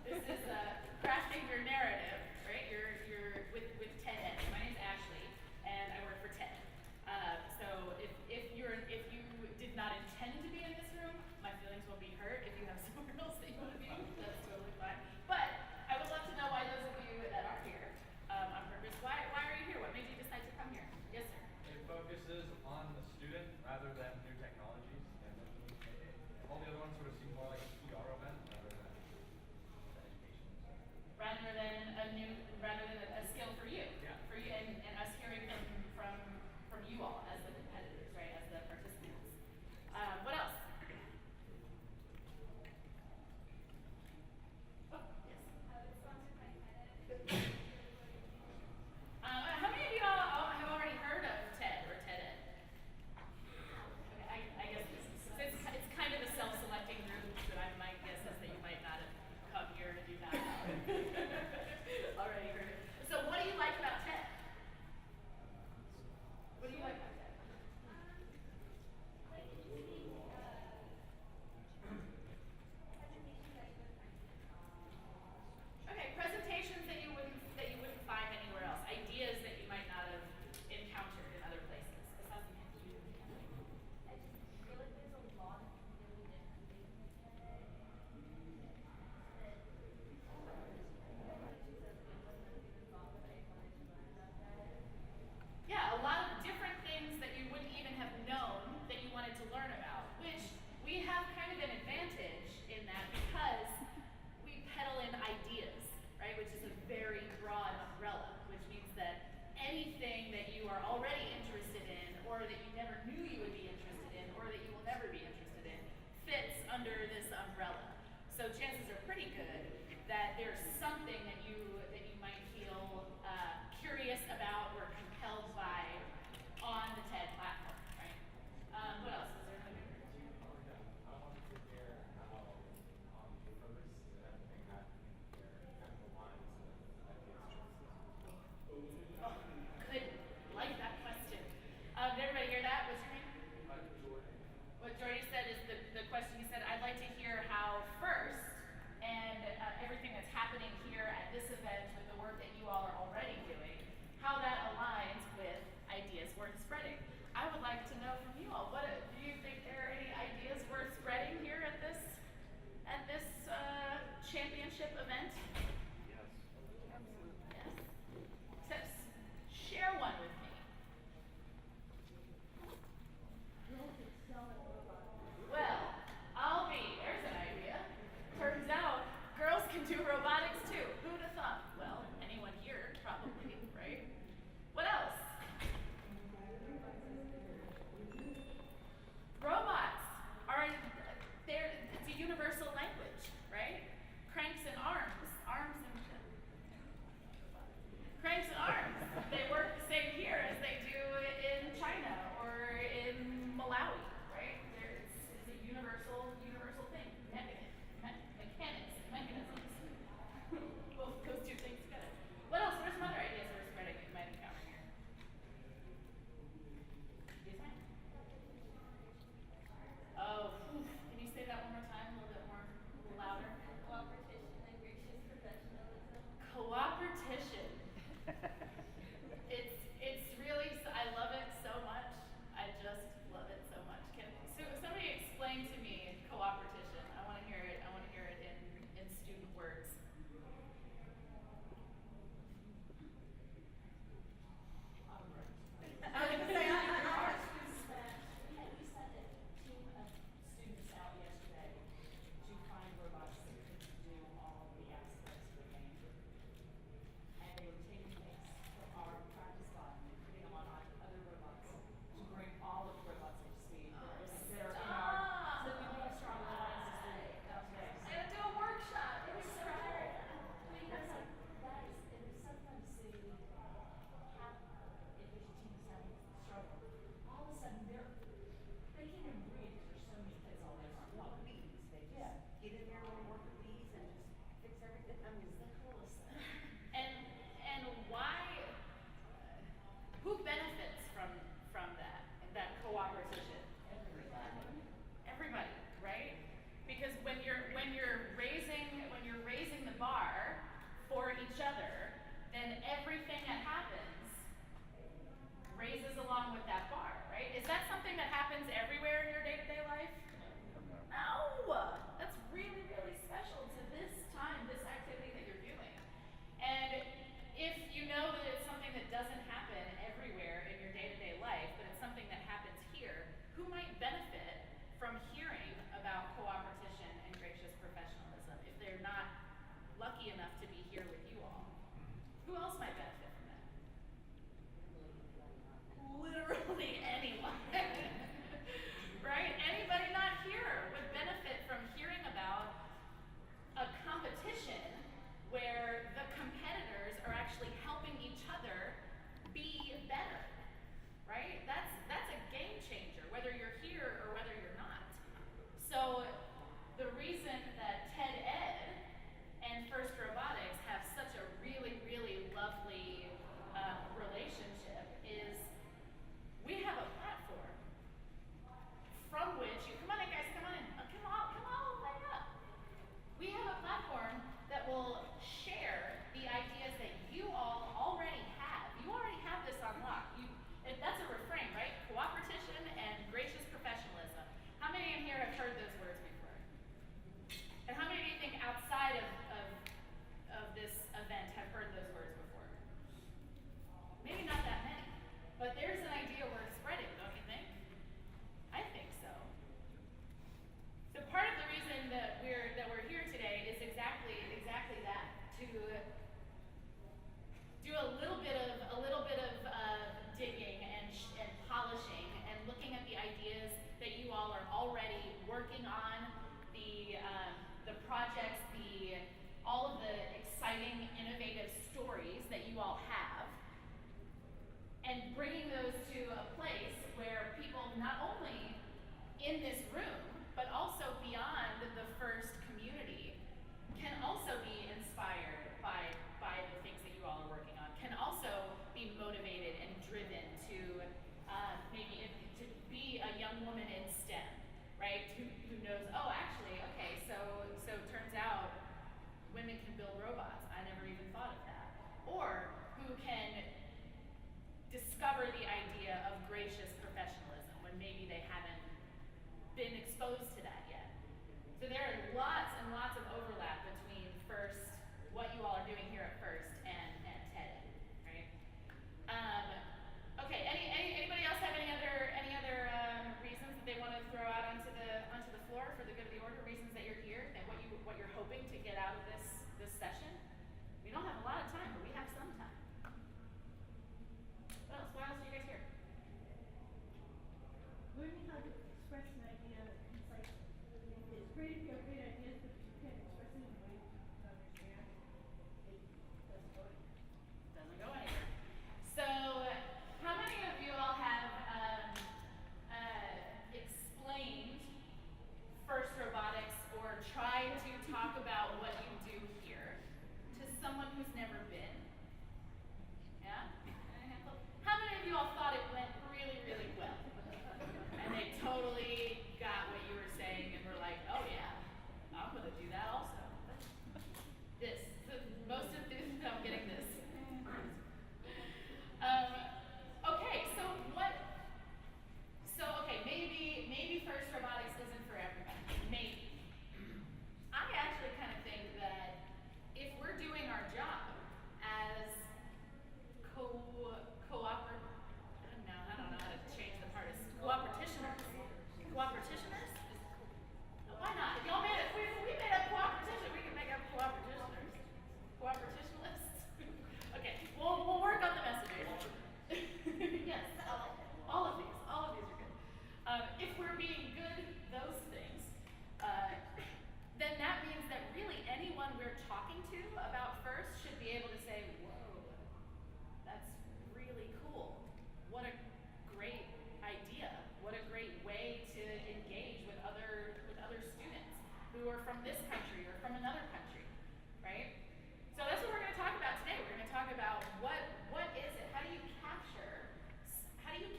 This is crafting your narrative, right? You're with TED Ed. My name's Ashley, and I work for TED. So if you did not intend to be in this room, my feelings will be hurt. If you have somewhere else that you want to be, that's totally fine. But I would love to know why those of you that are here on purpose, why are you here? What made you decide to come here? Yes, sir. It focuses on the student rather than new technologies. And all the other ones sort of seem more like a PR event rather than education. Rather than a skill for you. Yeah. For you and us hearing from you all as the competitors, right? As the participants. What else? Oh, yes. It's sponsored by TED. How many of you all have already heard of TED or TED Ed? Okay, I guess it's kind of a self-selecting group, so my guess is that you might not have come here to do that. Already heard it. So what do you like about TED? What do you like about TED? Like interesting presentation that you would find. Okay, presentations that you wouldn't find anywhere else, ideas that you might not have encountered in other places. I just feel like there's a lot of really different things in TED Yeah, a lot of different things that you wouldn't even have known that you wanted to learn about, which we have kind of an advantage in that because we peddle in ideas, right? Which is a very broad umbrella, which means that anything that you are already interested in or that you never knew you would be interested in or that you will never be interested in fits under this umbrella. So chances are pretty good that there's something that you might feel curious about or compelled by on the TED platform, right? What else? Is there another? I wanted to hear how purpose and everything that kind of aligns with ideas. Oh, good. Like that question. Did everybody hear that? What's your name? Jordan. What Jordy said is the question. He said, I'd like to hear how first and everything that's happening here at this event lucky enough to be here with you all. Who else might benefit from that? Literally anyone. Right? Anybody not here would benefit from hearing about a competition where the competitors are actually helping each other be better. Right? That's a game changer, whether you're here or whether you're not. So the reason that TED Ed and First Robotics have such a really, really lovely relationship is we have a platform from which you come on in, guys, come on in. Come on, line up. We have a platform that will share the ideas that you all already have. You already have this on lock. That's a refrain, right? Cooperation and gracious professionalism. How many in here have heard those words before? And how many do you think outside of this event have heard those words before? Maybe not that many. But there's an idea worth spreading, don't you think? I think so. So part of the reason that we're here today is exactly that, to do a little bit of digging and polishing and looking at the ideas that you all are already working on, the projects, all of the exciting, innovative stories that you all have, and bringing those to a place where people not only in this room, but also beyond the FIRST community can also be inspired by the things that you all are working on, can also be motivated and driven to to be a young woman in STEM, right? Who knows, oh, actually, okay, so it turns out women can build robots. I never even thought of that. Or who can discover the idea of gracious professionalism when maybe they haven't been exposed to that yet. So there are lots and lots of overlap between FIRST, what you all are doing here at FIRST, and TED, right? Okay. Anybody else have any other reasons that they want to throw out onto the floor for the good of the order? Reasons that you're here and what you're hoping to get out of this session? We don't have a lot of time, but we have some time. What else? Why else are you guys here? Learning how to express an idea concisely. It's great if you have great ideas, but if you can't express it in a way to understand, it doesn't go anywhere. Doesn't go anywhere. So, how many of you all have explained FIRST Robotics or tried to talk about what you do here to someone who's never been? Yeah? How many of you all thought it went really, really well? And they totally got what you were saying and were like, oh yeah, I'm gonna do that also. Most of this, I'm getting this. Okay, maybe FIRST Robotics isn't for everybody. Maybe. I actually kind of think that if we're doing our job as I don't know how to change the part. Cooperatitioners. Why not? Y'all made it. We made up cooperation. We can make up cooperatitioners. Cooperatitionalists. Okay, we'll work on the messaging. Yes, all of these are good. If we're being good, those things, then that means that really anyone we're talking to about FIRST should be able to say, whoa, that's really cool. What a great idea. What a great way to engage with other students who are from this country or from another country, right? So that's what we're going to talk about today. We're going to talk about what is it? How do you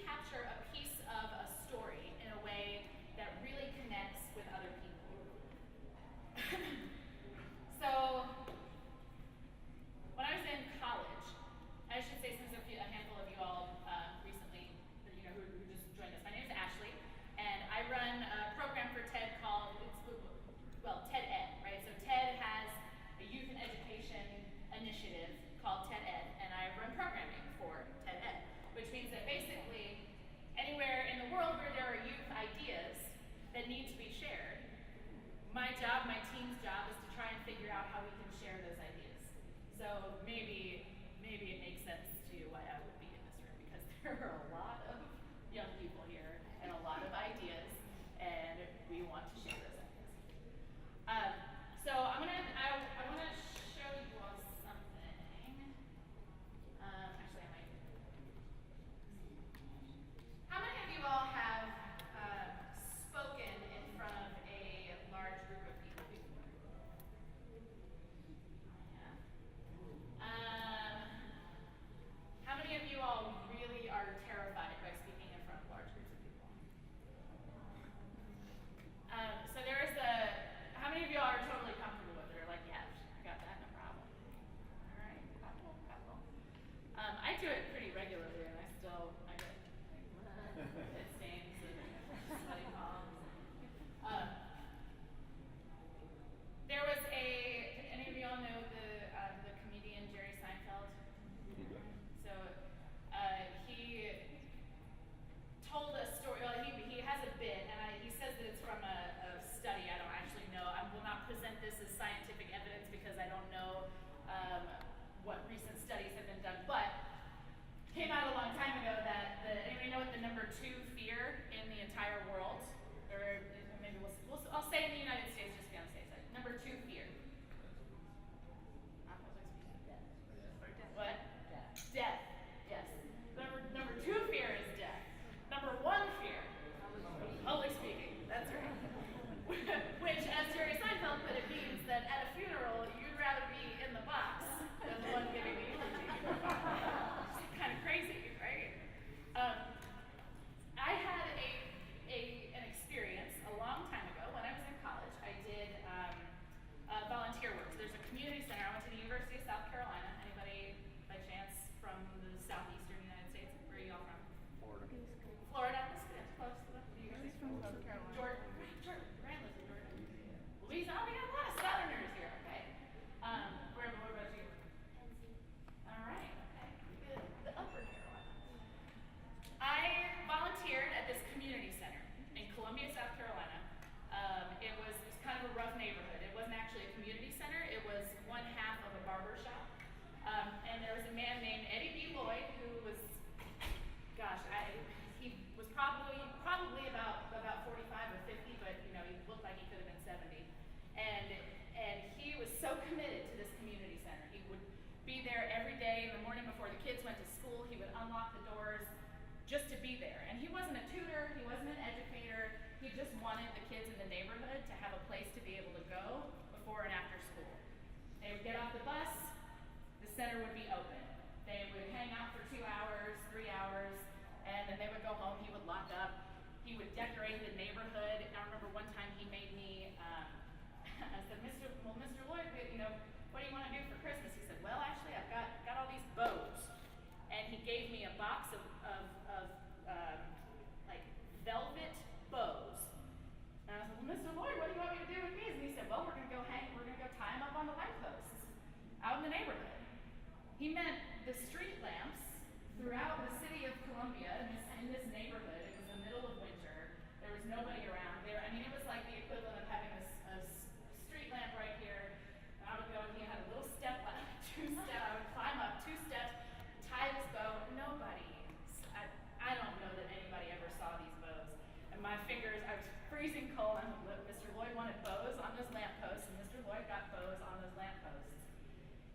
capture a piece of a story in a way that really connects with other people? So when I was in college, I should say since a handful of you all recently, who just joined us. My name is Ashley, and I run a program for TED called TED Ed, right? So TED has a youth and education initiative called TED Ed, and I run programming for TED Ed, which means that basically anywhere in the world where there are youth ideas that need to be shared, my job, my team's job is to try and figure out how we can share those ideas. So maybe it makes sense to you why I would be in this room, because there are a lot of young people here and a lot of ideas, and we want to share those ideas. So I want to show you all something. Actually, I might. How many of you all have spoken in front of a large group of people before? Yeah. How many of you all really are terrified by speaking in front of large groups of people? So there is how many of you all are totally comfortable with it? Or like, yeah, I got that, no problem. All right, couple. I do it pretty regularly, and I get it stains and sweaty palms. There was any of you all know the comedian Jerry Seinfeld? So he told a story. Well, he has a bit, and he says that it's from a study. I don't actually know. I will not present this as scientific evidence because I don't know what recent studies have been done. But came out a long time ago that anybody know what the number 2 fear in the entire world, or maybe I'll say in the United States just to be on the safe side. Number 2 fear. What? Death. Yes. Number 2 fear is death. Number 1 fear, public speaking. That's right. Which, as Jerry Seinfeld put it, means that at a funeral you'd rather be in the box than the one giving the eulogy. Kind of crazy, right? I had an experience a long time ago when I was in college. I did volunteer work. So there's a community center. I went to the University of South Carolina. Anybody by chance from the southeastern United States? Where are you all from? Florida. That's close to the University. From South Carolina. Jordan. Rand lives in Jordan. Louisiana. Oh, we got a lot of Southerners here. Okay. What about you? All right. Okay. The Upper Carolina. I volunteered at this community center in Columbia, South Carolina. It was kind of a rough neighborhood. It wasn't actually a community center. It was one half of a barber shop. And there was a man named Eddie B. Lloyd who was, he was probably about 45 or 50, but he looked like he could have been 70. And he was so committed to this community center. He would be there every day in the morning before the kids went to school. He would unlock the doors just to be there. And he wasn't a tutor, he wasn't an educator. He just wanted the kids in the neighborhood to have a place to be able to go before and after school. They would get off the bus, the center would be open. They would hang out for 2 hours, 3 hours, and then they would go home. He would lock up. He would decorate the neighborhood. I remember one time he made me, I said, Mr. Lloyd, what do you want to do for Christmas? He said, well, actually, I've got all these bows. And he gave me a box of like velvet bows. And I was like, well, Mr. Lloyd, what do you want me to do with these? And he said, well, we're gonna go tie them up on the light posts out in the neighborhood. He meant the street lamps throughout the city of Columbia in this neighborhood. It was the middle of winter. There was nobody around there. I mean, it was like the equivalent of having a street lamp right here. And I would go, and he had a little step ladder, 2-step. I would climb up 2 steps, tie this bow. Nobody. I don't know that anybody ever saw these bows. And my fingers, I was freezing cold. Mr. Lloyd wanted bows on those lampposts, and Mr. Lloyd got bows on those lampposts.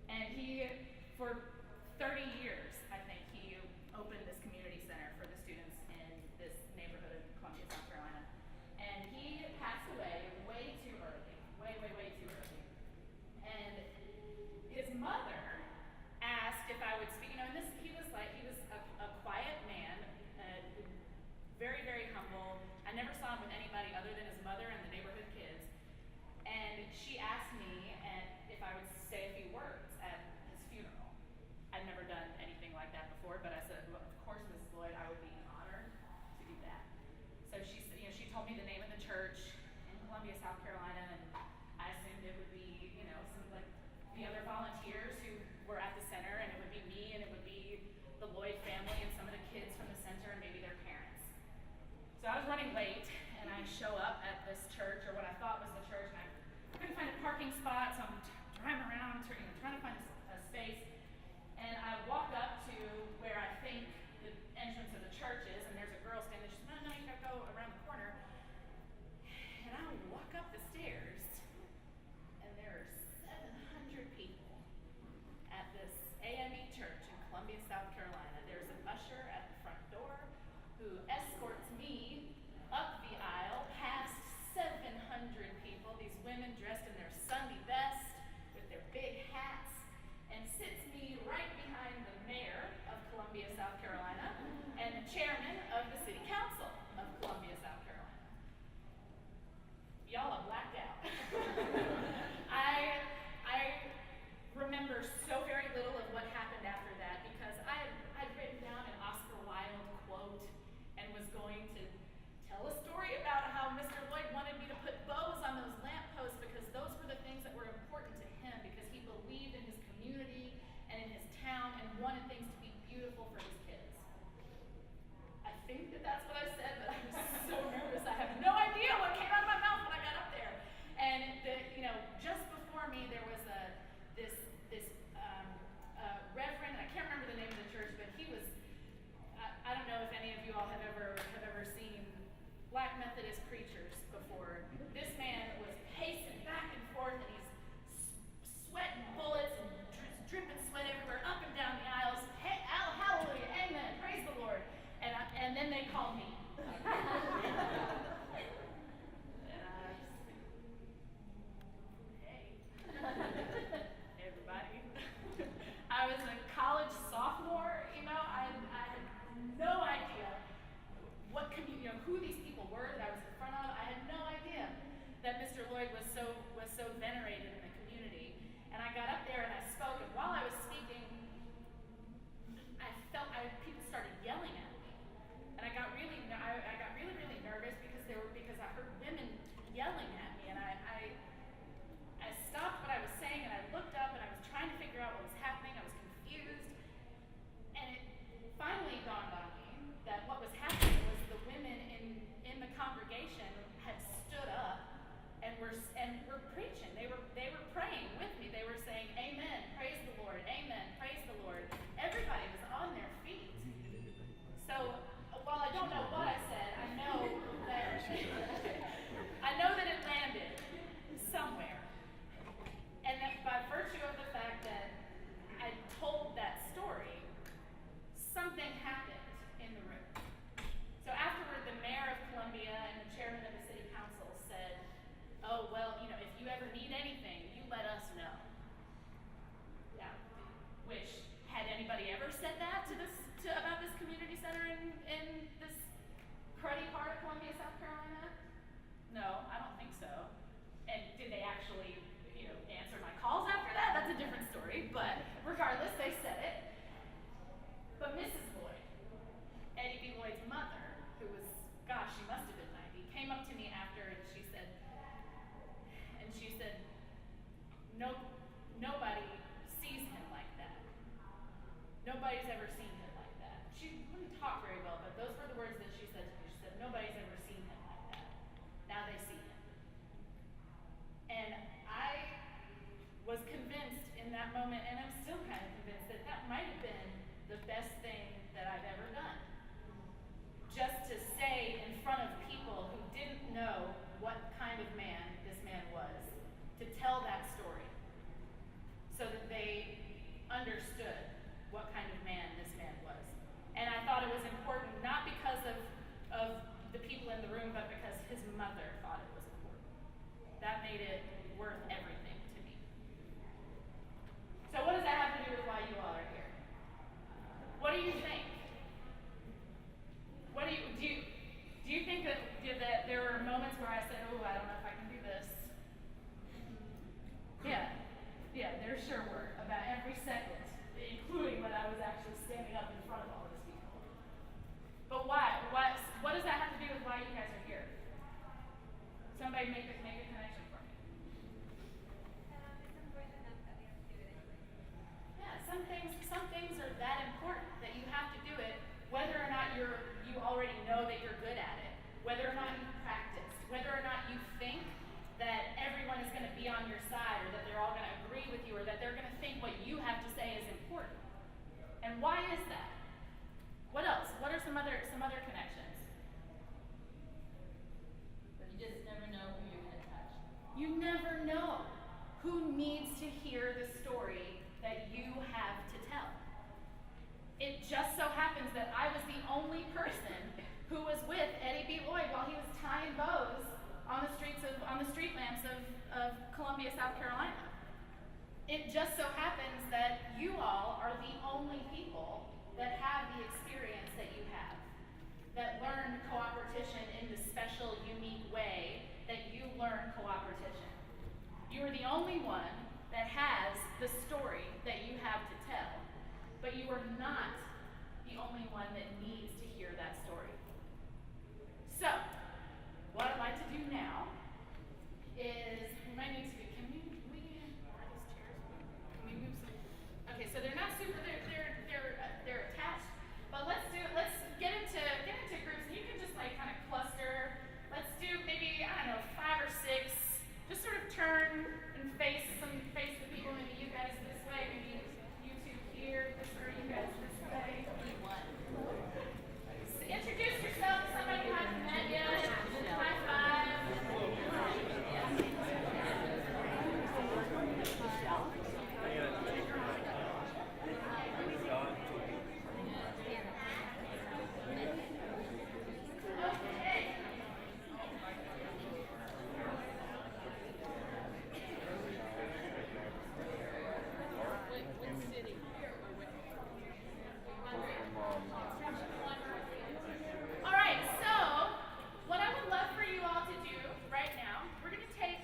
And he, for 30 years, I think, he opened this community center for the students in this neighborhood of Columbia, South Carolina. And he passed away way too early, way too early. And his mother asked if I would speak. He was a quiet man, very, very humble. I never saw him with anybody other than his mother and the neighborhood kids. And she asked me if I would say a few words at his funeral. I'd never done anything like that before, but I said, well, of course, Mrs. Lloyd, I would be honored to do that. So she told me the name of the church in Columbia, South Carolina, and I assumed it would be, some like the other volunteers who were at the center, and it would be me, and it would be the Lloyd family and some of the kids from the center and maybe their parents. So I was running late, and I show up at this church, or what I thought was the church, and I couldn't find a parking spot, so I'm driving around trying to find a space. South Carolina. There's an usher at the front door who escorts me up the aisle past 700 people, these women dressed in their Sunday best with their big hats, and sits me right behind the mayor of Columbia, South Carolina, and the chairman of the city council of Columbia, South Carolina. Y'all are blacked out. I remember so very little of what happened after that because I'd written down an Oscar Wilde quote and was going to tell a story about how Mr. Lloyd wanted me to put bows on those lampposts because those were the things that were important to him because he believed in his community and in his town and wanted things to be beautiful for his kids. I think that that's what I said, but I was so nervous. I have no idea what came out of my mouth when I got up there. And just before me, there was this reverend. I can't remember the name of the church, but he was. I don't know if any of you all have ever seen Black Methodist preachers before. This man was pacing back and forth, and he's sweating bullets and dripping sweat everywhere, up and down the aisles. Hey, hallelujah, amen, praise the Lord. And then they called me. Hey, everybody. I was a college sophomore. I had no idea who these people were that I was in front of. I had no idea that Mr. Lloyd was so venerated in the community. And I got up there and I spoke, and while I was speaking, I felt people started yelling at me, and I got really nervous because I heard women yelling at me, and I stopped what I was saying and I looked up and I was trying to figure out what was happening. I was confused, and it finally dawned on me that what was happening was the women in the congregation had stood up and were preaching. They were praying with me. They were saying, "Amen, praise the Lord, amen, praise the Lord." Everybody was on their feet. So while I don't know what I said, I know that it landed somewhere. And that by virtue of the fact that I told that story, something happened in the room. So afterward, the mayor of Columbia and the chairman of the city council said, "Oh, well, if you ever need anything, you let us know." Yeah. Which, had anybody ever said that about this community center in this cruddy part of Columbia, South Carolina? No, I don't think so. And did they actually, answer my calls after that? That's a different story. But regardless, they said it. But Mrs. Lloyd, Eddie B. Lloyd's mother, who was, she must have been 90, came up to me after and she said, "No, nobody sees him like that. Nobody's ever seen him like that." She wouldn't talk very well, but those were the words that she said to me. She said, "Nobody's ever seen him like that. Now they see him." And I was convinced in that moment, and I'm still kind of convinced that might have been the best thing that I've ever done. Just to say in front of people who didn't know what kind of man this man was, to tell that story so that they understood what kind of man this man was. And I thought it was important, not because of the people in the room, but because his mother thought it was important. That made it worth everything to me. So what does that have to do with why you all are here? What do you think? What do you think that there were moments where I said, "Oh, I don't know if I can do this"? Yeah, there sure were. About every second, including when I was actually standing up in front of all these people. But why? What does that have to do with why you guys are here? Somebody make a connection for me. Yeah, some things are that important that you have to do it, whether or not you already know that you're good at it, whether or not you've practiced, whether or not you think that everyone is going to be on your side, or that they're all going to agree with you, or that they're going to think what you have to say is important. And why is that? What else? What are some other connections? You just never know who you're going to touch. You never know who needs to hear the story that you have to tell. It Columbia, South Carolina. It just so happens that you all are the only people that have the experience that you have, that learn cooperation in the special, unique way that you learn cooperation. You are the only one that has the story that you have to tell, but you are not the only one that needs to hear that story. So, what I'd like to do now is, we might need to, can we are these chairs? Can we move some? Okay, so they're not super, they're attached, but let's get into groups, and you can just like kind of cluster. Let's do maybe, I don't know, 5 or 6, just sort of turn and face the people, maybe you guys this way, maybe you two here, or you guys this way. So introduce yourself to somebody you haven't met yet. High five. Okay. All right, so what I would love for you all to do right now, we're going to take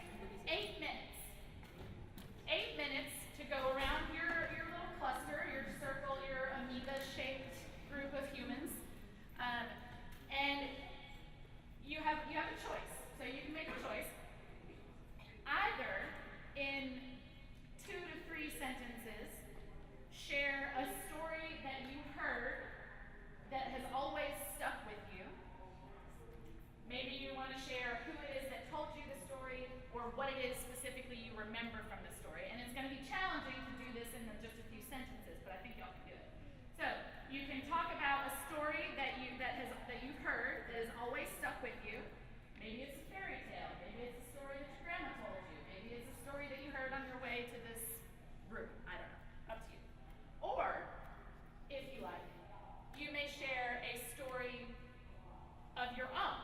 8 minutes. 8 minutes to go around your little cluster, your circle, your amoeba-shaped group of humans. And you have a choice. So you can make a choice. Either in 2 to 3 sentences, share a story that you heard that has always stuck with you. Maybe you want to share who it is that told you the story, or what it is specifically you remember from the story. And it's going to be challenging to do this in just a few sentences, but I think y'all can do it. So you can talk about a story that you've heard that has always stuck with you. Maybe it's a fairy tale. Maybe it's a story that your grandma told you. Maybe it's a story that you heard on your way to this room. I don't know. Up to you. Or, if you like, you may share a story of your own.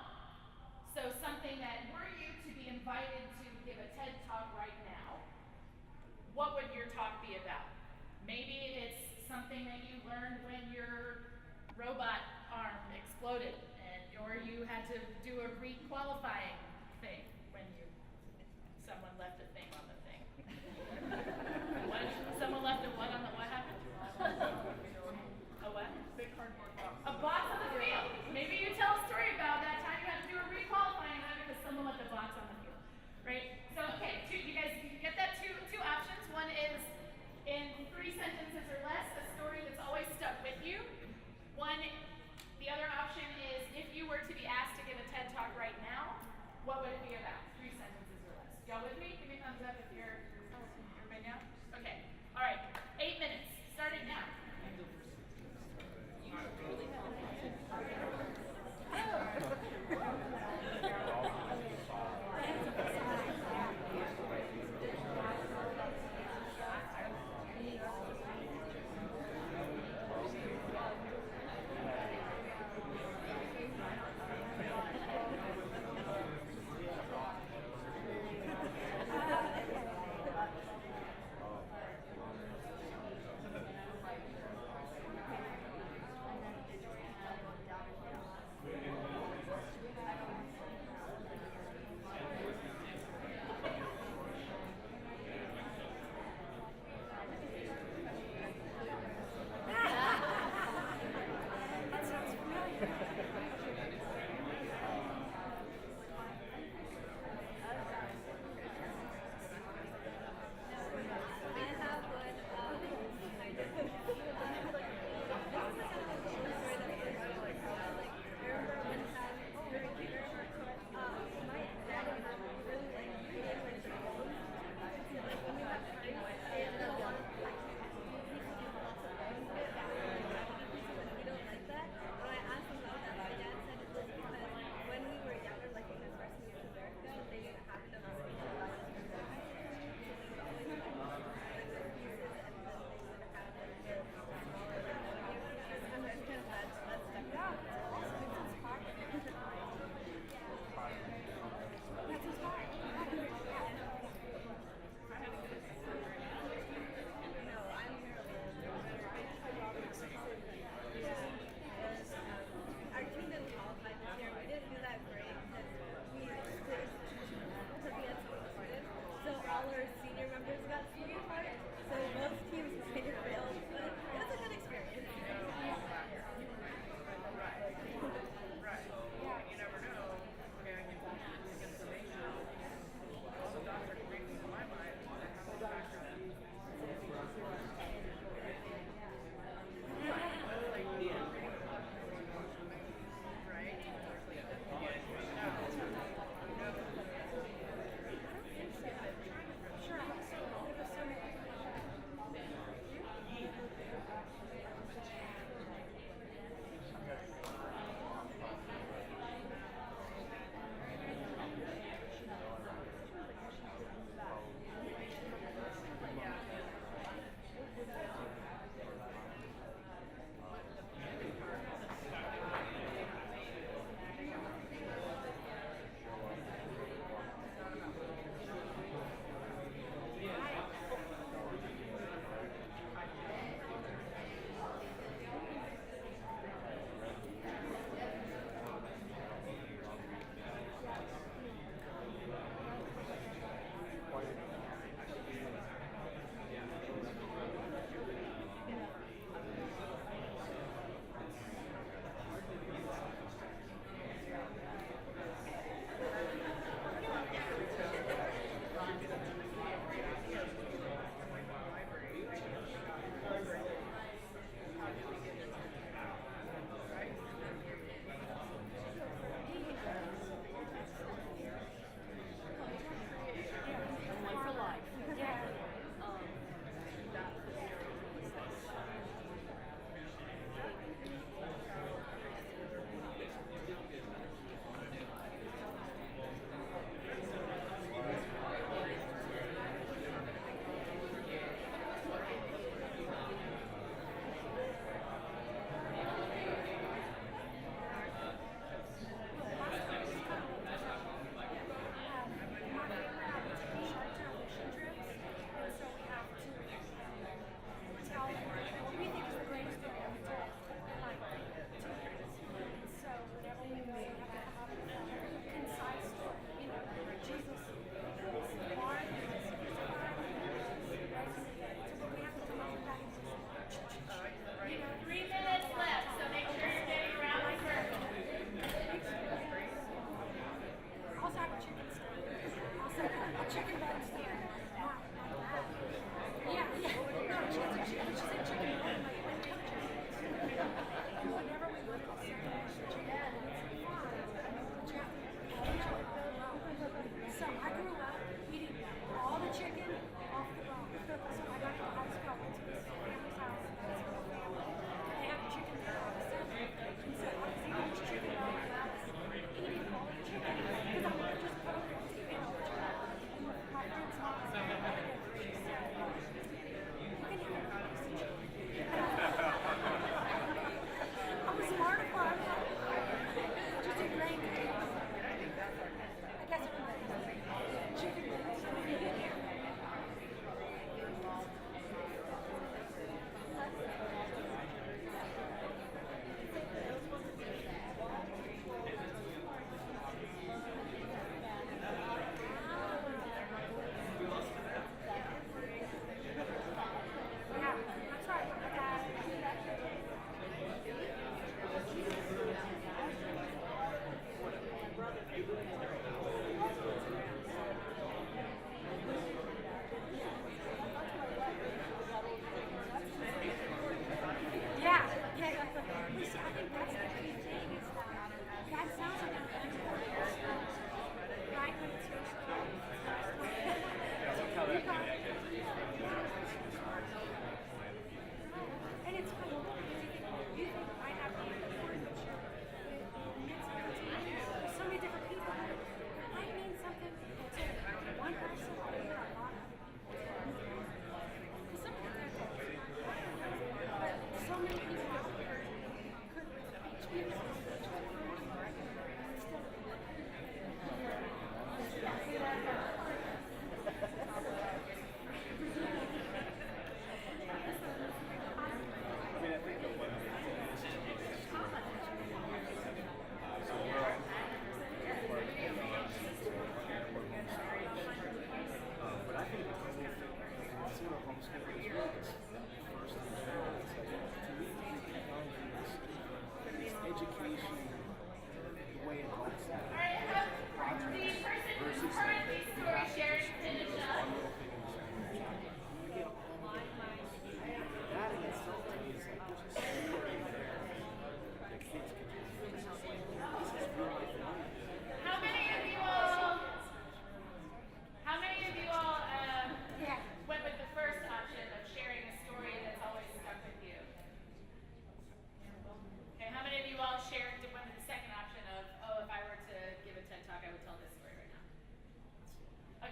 So something that, were you to be invited to give a TED Talk right now, what would your talk be about? Maybe it's something that you learned when your robot arm exploded, or you had to do a re-qualifying thing when someone left a thing on the thing. What? Someone left a what on the, what happened? A what? Big cardboard box. A box on the field. Maybe you tell a story about that time you had to do a re-qualifying event because someone left a box on the field, right? So, okay, you guys get that two options. One is in 3 sentences or less, a story that's always stuck with you. The other option is if you were to be asked to give a TED Talk right now, what would it be about? 3 sentences or less. Y'all with me? Give me a thumbs up if you're everybody now. Okay. All right. 8 minutes. Starting now.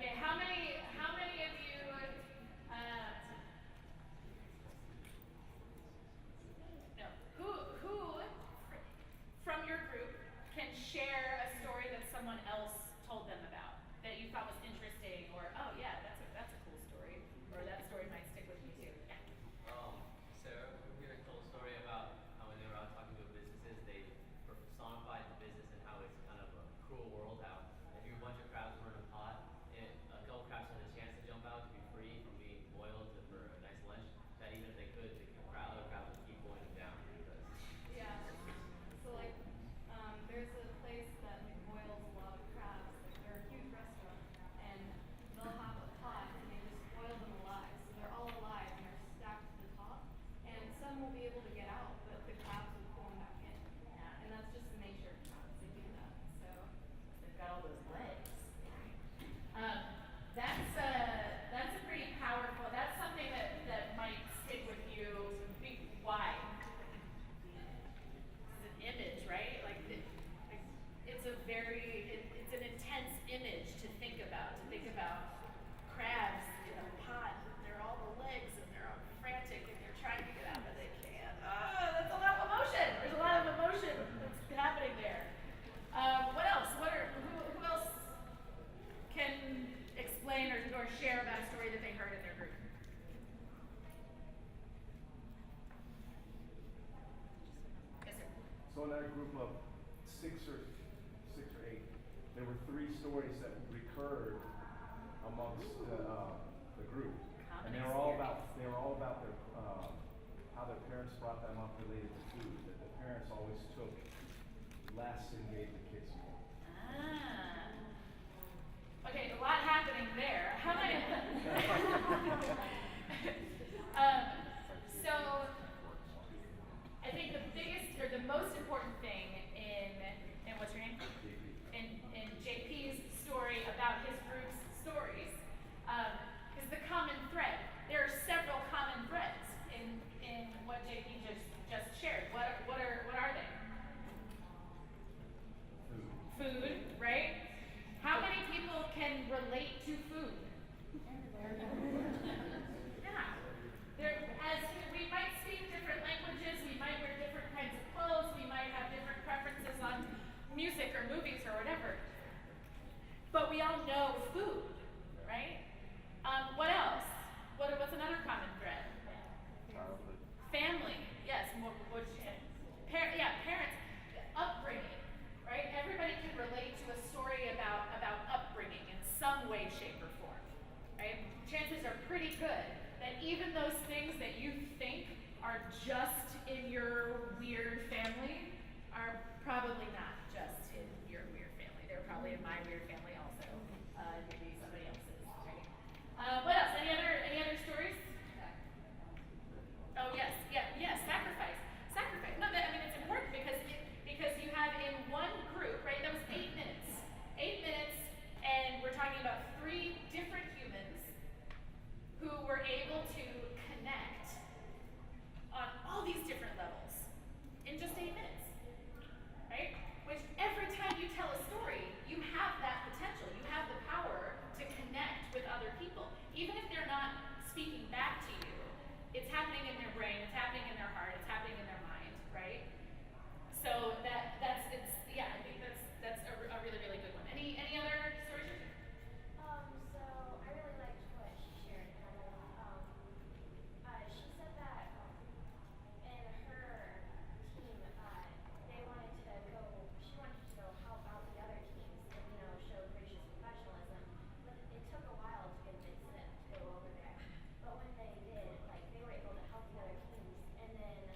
Okay, how many of you, no, who from your group can share a story that someone else told them about that you thought was interesting, or oh yeah, that's a cool story, or that story might stick with me too. Yeah. Sarah here told a story about how when they were out talking to businesses, they personified the business and how it's kind of a cruel world. How if you a bunch of crabs were in a pot, and a couple crabs had a chance to jump out to be free from being boiled for a nice lunch, that even if they could, the other crabs would keep boiling them down because. Yeah. So like, there's a place that like boils a lot of crabs. Like they're a huge restaurant, and they'll have a pot and they just boil them alive. So they're all alive and they're stacked to the top. And some will be able to get out, but the crabs will pull them back in. Yeah. And that's just the nature of crabs. They do that. So. They've got all those legs. That's a pretty powerful. That's something that might stick with you. Why? It's an image, right? Like it's a it's an intense image to think about. To think about crabs in a pot. They're all the legs and they're all frantic and they're trying to get out, but they can't. That's a lot of emotion. There's a lot of emotion that's happening there. What else? Who else can explain or share about a story that they heard in their group? Yes, sir. So in our group of six or eight, there were three stories that recurred amongst the group, and they were all about their how their parents brought them up related to food. That the parents always took less and gave the kids more. Okay, a lot happening there. How many? So, I think the biggest or the most important thing in what's your name? In JP's story about his group's stories is the common thread. There are several common threads in what JP just shared. What are they? Food, right? How many people can relate to food? Yeah. As we might speak different languages, we might wear different kinds of clothes, we might have different preferences on music or movies or whatever. But we all know food, right? What else? What's another common thread? Childhood. Family, yes. What did you say? Parents. Upbringing, right? Everybody can relate to a story about upbringing in some way, shape, or form, right? Chances are pretty good that even those things that you think are just in your weird family are probably not just in your weird family. They're probably in my weird family also. Maybe somebody else's, right? What else? Any other stories? Oh yes, sacrifice. No, it's important because you have in one group, right? That was 8 minutes. 8 minutes, and we're talking about 3 different humans who were able to connect on all these different levels in just 8 minutes, right? Which every time you tell a story, you have that potential. You have the power to connect with other people, even if they're not speaking back to you. It's happening in their brain. It's happening in their heart. It's happening in their mind, right? So I think that's a really, really good one. Any other stories? So I really liked what she shared. She said that in her team, they wanted to go. She wanted to go help out the other teams and show gracious professionalism. But it took a while to convince them to go over there. But when they did, like they were able to help the other teams. And then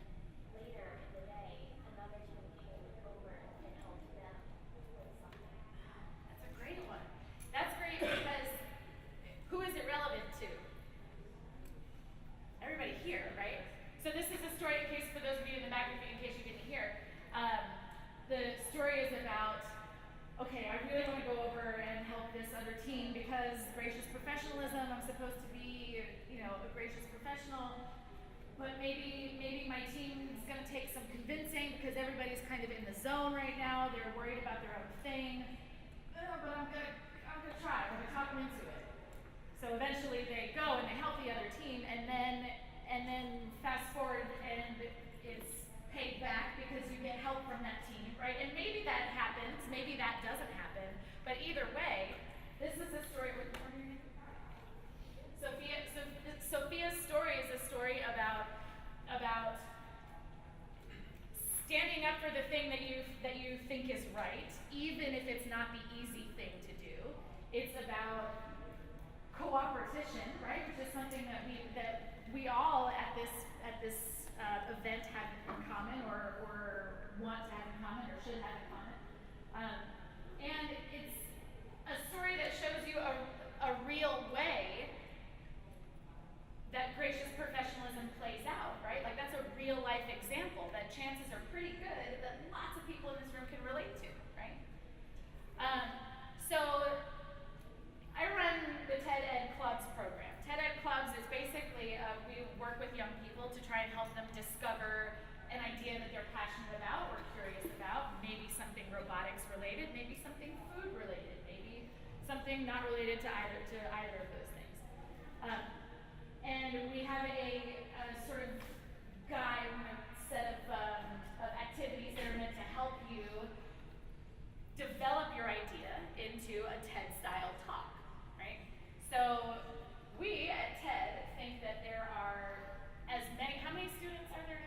later in the day, another team came over and helped them with something. That's a great one. That's great because who is it relevant to? Everybody here, right? So this is a story, in case for those of you in the back, in case you didn't hear. The story is about, okay, I really want to go over and help this other team because gracious professionalism, I'm supposed to be, a gracious professional. But maybe my team's gonna take some convincing because everybody's kind of in the zone right now. They're worried about their own thing. But I'm gonna try. I'm gonna talk them into it. So eventually they go and they help the other team, and then fast forward and it's paid back because you get help from that team, right? And maybe that happens, maybe that doesn't happen, but either way, this is a story. Sophia's story is a story about standing up for the thing that you think is right, even if it's not the easy thing to do. It's about cooperation, right? Which is something that we all at this event have in common, or want to have in common, or should have in common. And it's a story that shows you a real way that gracious professionalism plays out, right? Like that's a real life example that chances are pretty good that lots of people in this room can relate to, right? So I run the TED Ed Clubs program. TED Ed Clubs is basically, we work with young people to try and help them discover an idea that they're passionate about or curious about, maybe something robotics related, maybe something food related, maybe something not related to either of those things. And we have a sort of guide, a set of activities that are meant to help you develop your idea into a TED-style talk, right? So we at TED think that there are as many. How many students are there?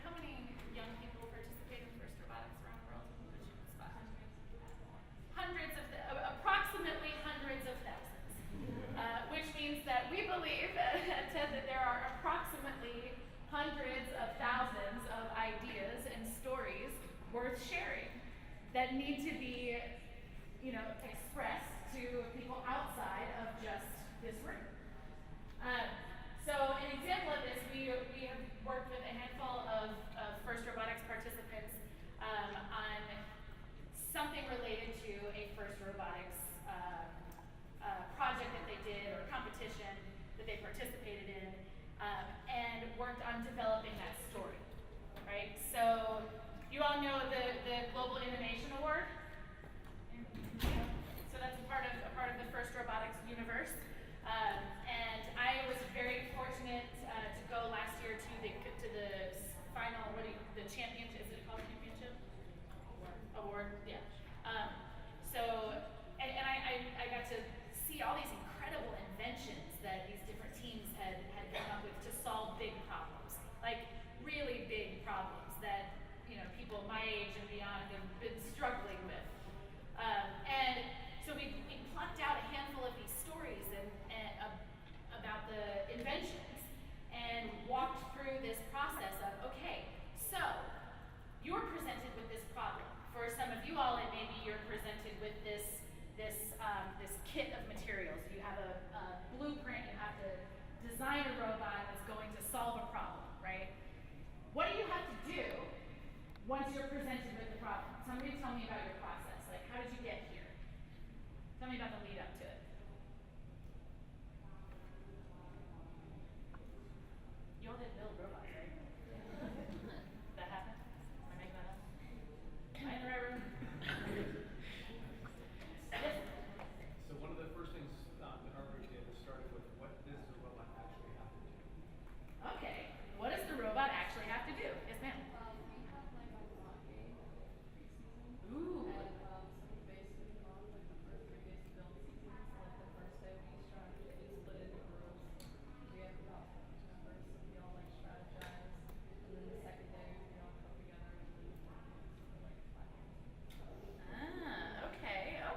How many young people participate in FIRST Robotics around the world? Approximately hundreds of thousands, which means that we believe at TED that there are approximately hundreds of thousands of ideas and stories worth sharing that need to be, expressed to people outside of just this room. So an example of this, we have worked with a handful of FIRST Robotics participants on something related to a FIRST Robotics project that they did or competition that they participated in, and worked on developing that story, right? So you all know the Global Innovation Award. So that's a part of the FIRST Robotics universe. And I was very fortunate to go last year to the final, the championship, is it called championship? Award, yeah. And I got to see all these incredible inventions that these different teams had come up with to solve big problems, like really big problems that people my age and beyond have been struggling with. And so we plucked out a handful of these stories and about the inventions and walked through this process of, okay, so you're presented with this problem. For some of you all, it may be you're presented with this kit of materials. You have a blueprint. You have to design a robot that's going to solve a problem, right? What do you have to do once you're presented with the problem? Somebody tell me about your process. Like, how did you get here? Tell me about the lead up to it. You all didn't build robots, right? That happened? Am I making that up? Am I in the right room? Yes. So one of the first things that our group did was started with what does the robot actually have to do? Okay. What does the robot actually have to do? Yes, ma'am. We have like a block game preseason. Ooh. And so we basically go on like the first 3 days of build season. So like the first day we strategize, we split into groups. We have about 14 members, so we all like strategize. And then the second day we all come together and then for like 5 days.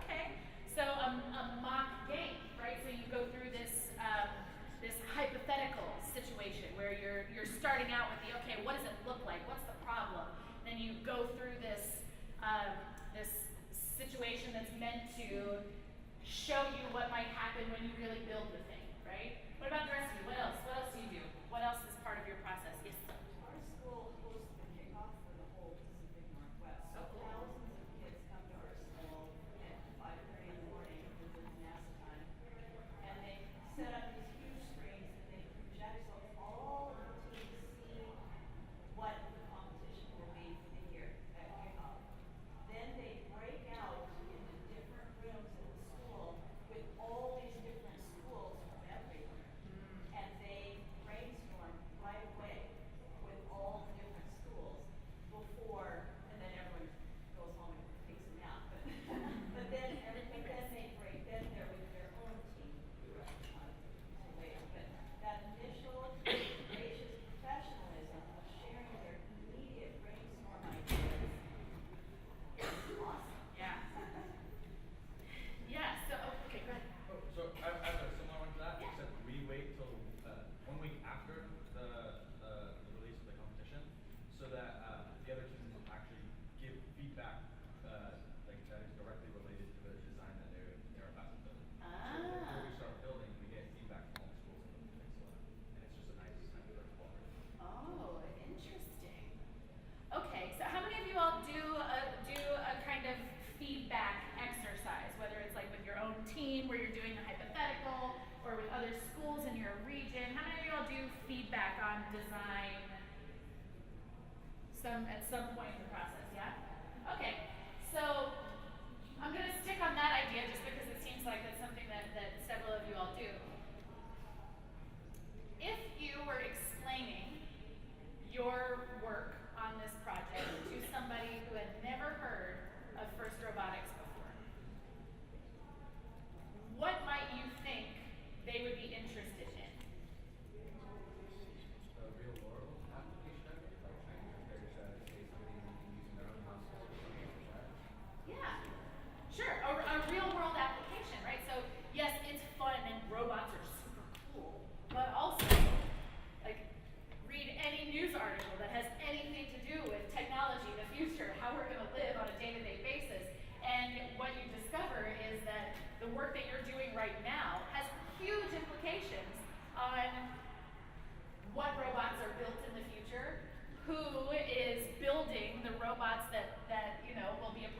Okay. So a mock game, right? So you go through this hypothetical situation where you're starting out with okay, what does it look like? What's the problem? Then you go through this situation that's meant to show you what might happen when you really build the thing, right? What about the rest of you? What else? What else do you do? What else is part of your process? Yes. Our school hosts the kickoff for the whole Pacific Northwest. So thousands of kids come to our school at 5:30 in the morning because it's NASA time. And they set up these huge screens and they project so all of the teams see what the competition will be for the year at kickoff. Then they break out into different rooms in the school with all these different schools from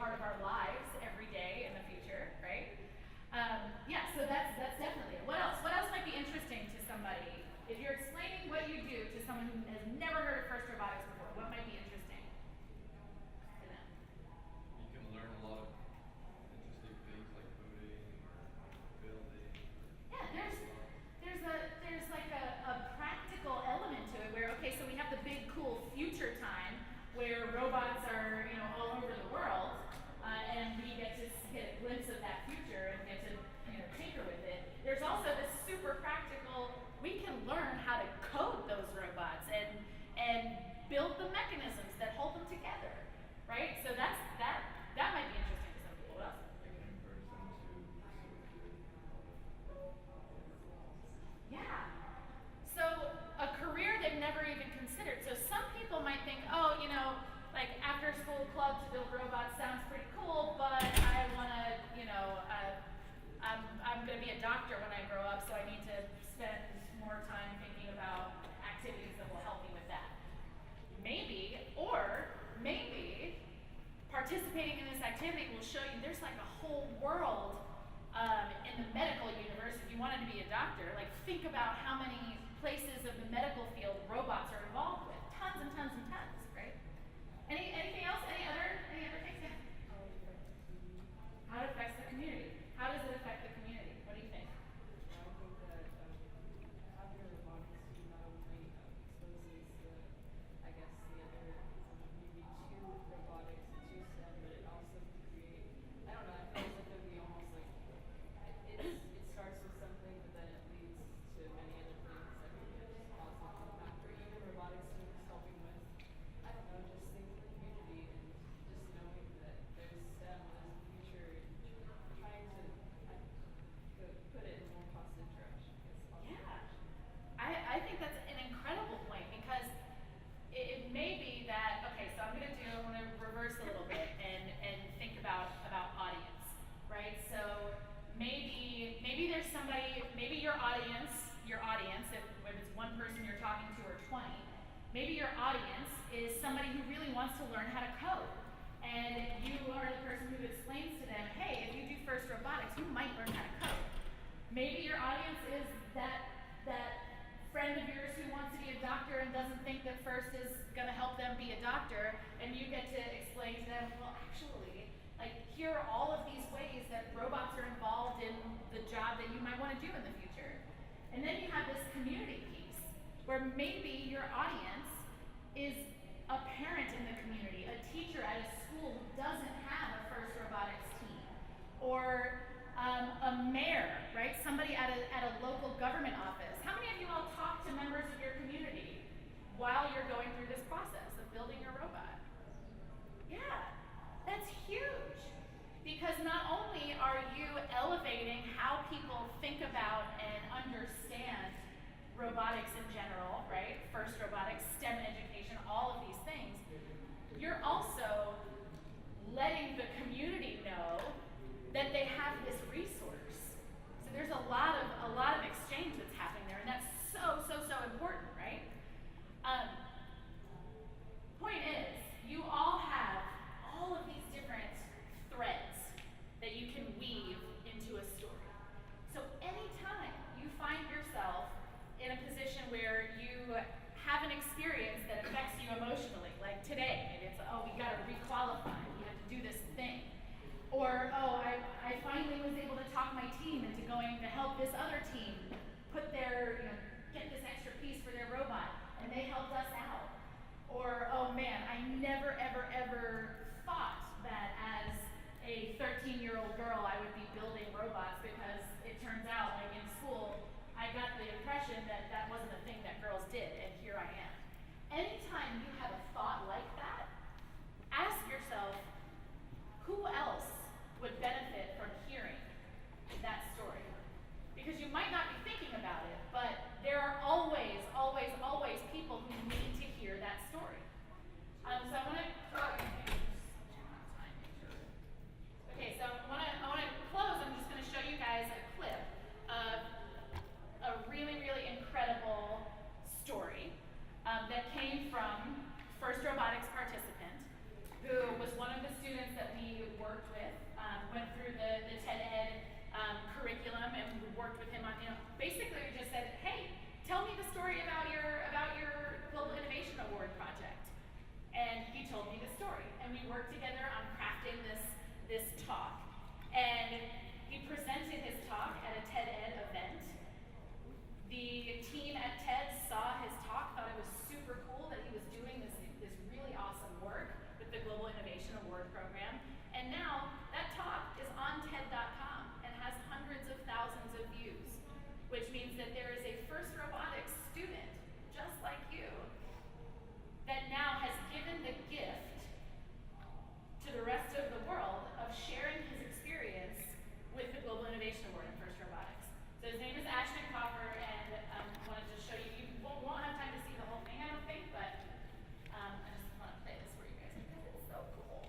part of our lives every day in the future, right? Yeah, so that's definitely it. What else? What else might be interesting to somebody? If you're explaining what you do to someone who has never heard of FIRST Robotics before, what might be interesting to them? You can learn a lot of interesting things like coding or building. Yeah, there's like a practical element to it where, okay, so we have the big cool future time where robots are, all over the world, and we get to get a glimpse of that future and get to, tinker with it. There's also this super practical, we can learn how to code those robots and build the mechanisms that hold them together, right? So that might be interesting to some people. What else? I can encourage them to Yeah. So a career they've never even considered. So some people might think, oh, like after school club to build robots sounds pretty cool, but I want to, I'm going to be a doctor when I grow up, so I need to spend more time thinking about activities that will help me with that. Maybe participating in this activity will show you there's like a whole world in the medical universe. If you wanted to be a doctor, like think about how many places of the medical field robots are involved with. Tons and tons and tons, right? Anything else? Any other things? Yeah. How it affects the community. How does it affect the community? What do you think? I think that having a robotics team not only exposes the other maybe two robotics and two STEM, but it also can create, I don't know, I feel as if it would be almost like, it starts with something, but then it leads to many other things that can get just positive impact, or even robotics teams helping with, I don't know, just things in the community and just knowing that there's STEM, there's a future, and trying to put it in a more positive direction. Yeah. I think that's an incredible point because it may be that, okay, so I'm going to reverse a little bit and think about audience, right? So maybe there's somebody, maybe your audience, if it's one person you're talking to or 20, maybe your audience is somebody who really wants to learn how to code. And you are the person who explains to them, hey, if you do FIRST Robotics, you might learn how to code. Maybe your audience is that friend of yours who wants to be a doctor and doesn't think that FIRST is going to help them be a doctor, and you get to explain to them, well, actually, like, here are all of these ways that robots are involved in the job that you might want to do in the future. And then you have this community piece, where maybe your audience is a parent in the community, a teacher at a school who doesn't have a FIRST Robotics team, or a mayor, right? Somebody at a local government office. How many of you all talk to members of your community while you're going through this process of building your robot? Yeah, that's huge. Because not only are you elevating how people think about and understand robotics in general, right? FIRST Robotics, STEM education, all of these things, you're also letting the community know that they have this resource. So there's a lot of exchange that's happening there, and that's so important, right? Point is, you all have all of these different threads that you can weave into a story. So anytime you find yourself in a position where you have an experience that affects you emotionally, like today, maybe it's, oh, we gotta requalify, we have to do this thing. Or, oh, I finally was able to talk my team into going to help this other team put their, get this extra piece for their robot, and they helped us out. Or, oh man, I never ever thought that as a 13-year-old girl I would be building robots because it turns out, like in school, I got the impression that that wasn't a thing that girls did, and here I am. Anytime you have a thought like that, ask yourself, who else would benefit from hearing that story? Because you might not be thinking about it, but there are always people who need to hear that story. So I want to throw out program. And now that talk is on TED.com and has hundreds of thousands of views, which means that there is a FIRST Robotics student, just like you, that now has given the gift to the rest of the world of sharing his experience with the Global Innovation Award in FIRST Robotics. So his name is Ashton Copper, and I wanted to show you. You won't have time to see the whole thing, I don't think, but I just want to play this for you guys because it's so cool.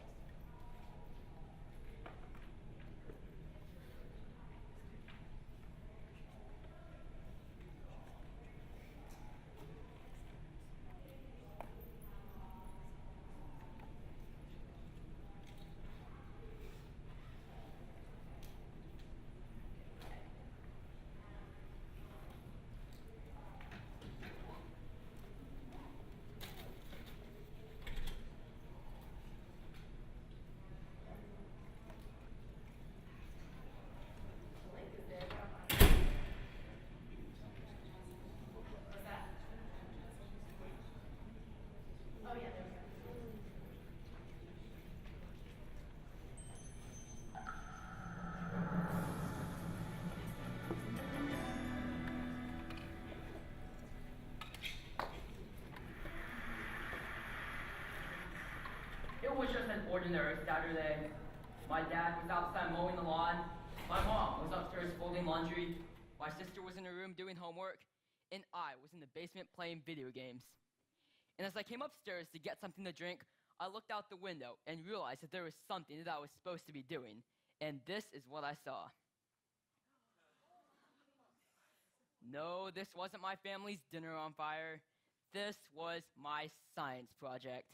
The link is there, but I'm not. What's that? Oh yeah, there we go. It was just an ordinary Saturday. My dad was outside mowing the lawn. My mom was upstairs folding laundry. My sister was in her room doing homework. And I was in the basement playing video games. And as I came upstairs to get something to drink, I looked out the window and realized that there was something that I was supposed to be doing. And this is what I saw. No, this wasn't my family's dinner on fire. This was my science project.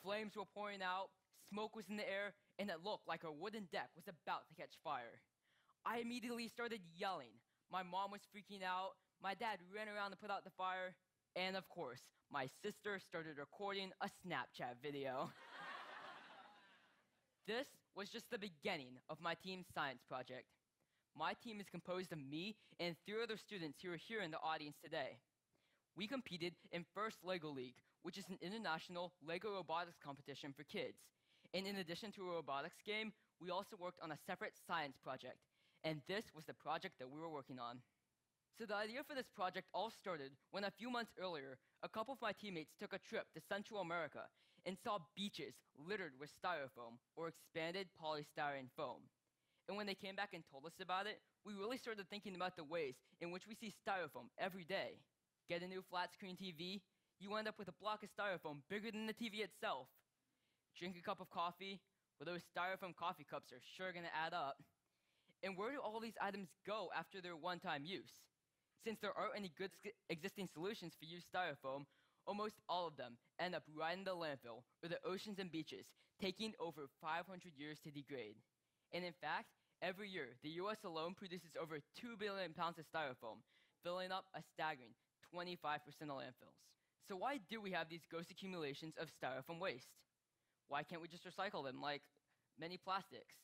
Flames were pouring out, smoke was in the air, and it looked like our wooden deck was about to catch fire. I immediately started yelling. My mom was freaking out, my dad ran around to put out the fire, and of course, my sister started recording a Snapchat video. This was just the beginning of my team's science project. My team is composed of me and 3 other students who are here in the audience today. We competed in FIRST LEGO League, which is an international LEGO robotics competition for kids. And in addition to a robotics game, we also worked on a separate science project. And this was the project that we were working on. So the idea for this project all started when a few months earlier, a couple of my teammates took a trip to Central America and saw beaches littered with styrofoam, or expanded polystyrene foam. And when they came back and told us about it, we really started thinking about the ways in which we see styrofoam every day. Get a new flat screen TV, you end up with a block of styrofoam bigger than the TV itself. Drink a cup of coffee, well, those styrofoam coffee cups are sure gonna add up. And where do all these items go after their one-time use? Since there aren't any good existing solutions for used styrofoam, almost all of them end up right in the landfill or the oceans and beaches, taking over 500 years to degrade. And in fact, every year, the US alone produces over 2 billion pounds of styrofoam, filling up a staggering 25% of landfills. So why do we have these gross accumulations of styrofoam waste? Why can't we just recycle them like many plastics?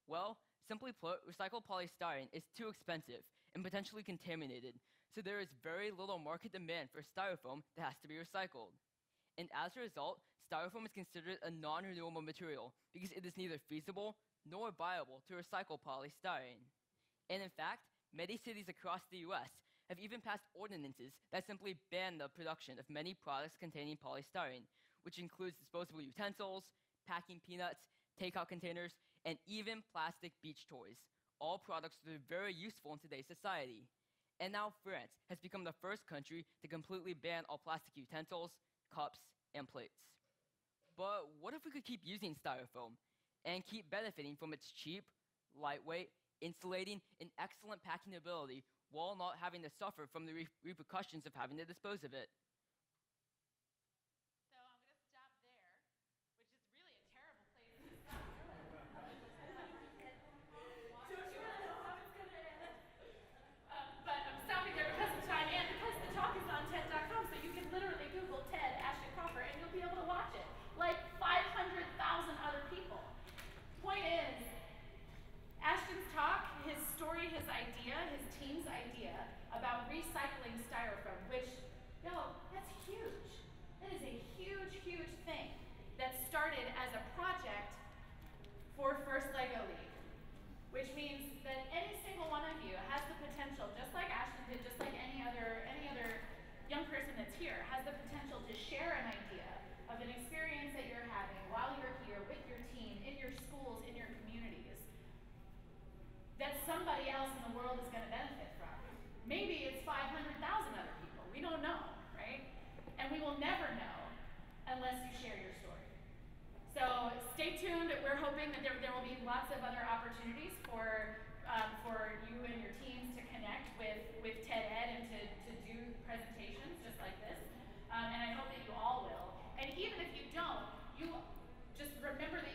Well, simply put, recycled polystyrene is too expensive and potentially contaminated, so there is very little market demand for styrofoam that has to be recycled. And as a result, styrofoam is considered a non-renewable material because it is neither feasible nor viable to recycle polystyrene. And in fact, many cities across the US have even passed ordinances that simply ban the production of many products containing polystyrene, which includes disposable utensils, packing peanuts, takeout containers, and even plastic beach toys, all products that are very useful in today's society. And now France has become the first country to completely ban all plastic utensils, cups, and plates. But what if we could keep using styrofoam and keep benefiting from its cheap, lightweight, insulating, and excellent packing ability while not having to suffer from the repercussions of having to dispose of it? So I'm going to stop there, which is really a terrible place to stop. Don't you want to know how it's going to end? But I'm stopping there because of time and because the talk is on TED.com, so you can literally Google TED Ashton Copper and you'll be able to watch it. Like 500,000 other people. Point is, Ashton's talk, his story, his idea, his team's idea about recycling styrofoam, which, y'all, world is going to benefit from. Maybe it's 500,000 other people. We don't know, right? And we will never know unless you share your story. So stay tuned. We're hoping that there will be lots of other opportunities for you and your teams to connect with TED Ed and to do presentations just like this. And I hope that you all will. And even if you don't, you just remember that